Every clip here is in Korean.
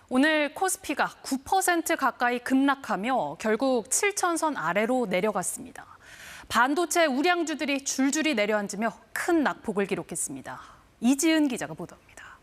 오늘 코스피가 9% 가까이 급락하며 결국 7,000선 아래로 내려갔습니다. 반도체 우량주들이 줄줄이 내려앉으며 큰 낙폭을 기록했습니다. 이지은 기자가 보도합니다.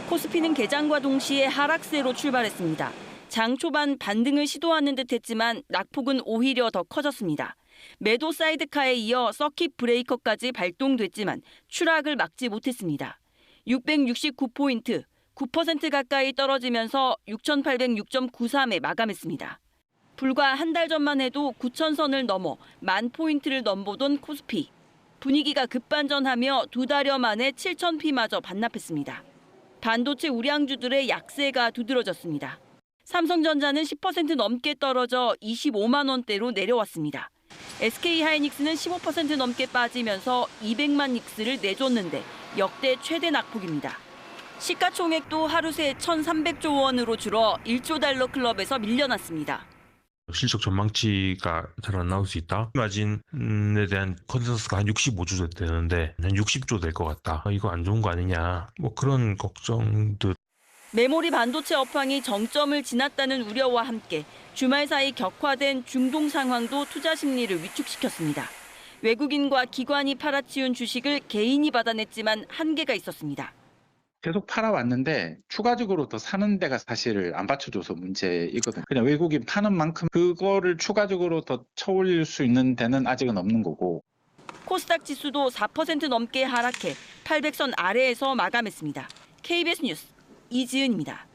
코스피는 개장과 동시에 하락세로 출발했습니다. 장 초반 반등을 시도하는 듯했지만 낙폭은 오히려 더 커졌습니다. 매도 사이드카에 이어 서킷 브레이커까지 발동됐지만 추락을 막지 못했습니다. 669포인트, 9% 가까이 떨어지면서 6,806.93에 마감했습니다. 불과 한 달 전만 해도 9,000선을 넘어 10,000포인트를 넘보던 코스피. 분위기가 급반전하며 2달여 만에 7,000피마저 반납했습니다. 반도체 우량주들의 약세가 두드러졌습니다. 삼성전자는 10% 넘게 떨어져 25만 원대로 내려왔습니다. SK하이닉스는 15% 넘게 빠지면서 200만 닉스를 내줬는데 역대 최대 낙폭입니다. 시가총액도 하루 새 1,300조 원으로 줄어 1조 달러 클럽에서 밀려났습니다. 실적 전망치가 잘 안 나올 수 있다. 마진에 대한 컨센서스가 한 65조 되는데 한 60조 될 것 같다. 이거 안 좋은 거 아니냐. 뭐 그런 걱정들. 메모리 반도체 업황이 정점을 지났다는 우려와 함께 주말 사이 격화된 중동 상황도 투자 심리를 위축시켰습니다. 외국인과 기관이 팔아치운 주식을 개인이 받아냈지만 한계가 있었습니다. 계속 팔아왔는데 추가적으로 더 사는 데가 사실 안 받쳐줘서 문제이거든요. 그냥 외국인 파는 만큼 그거를 추가적으로 더 쳐올릴 수 있는 데는 아직은 없는 거고. 코스닥 지수도 4% 넘게 하락해 800선 아래에서 마감했습니다. KBS 뉴스 이지은입니다.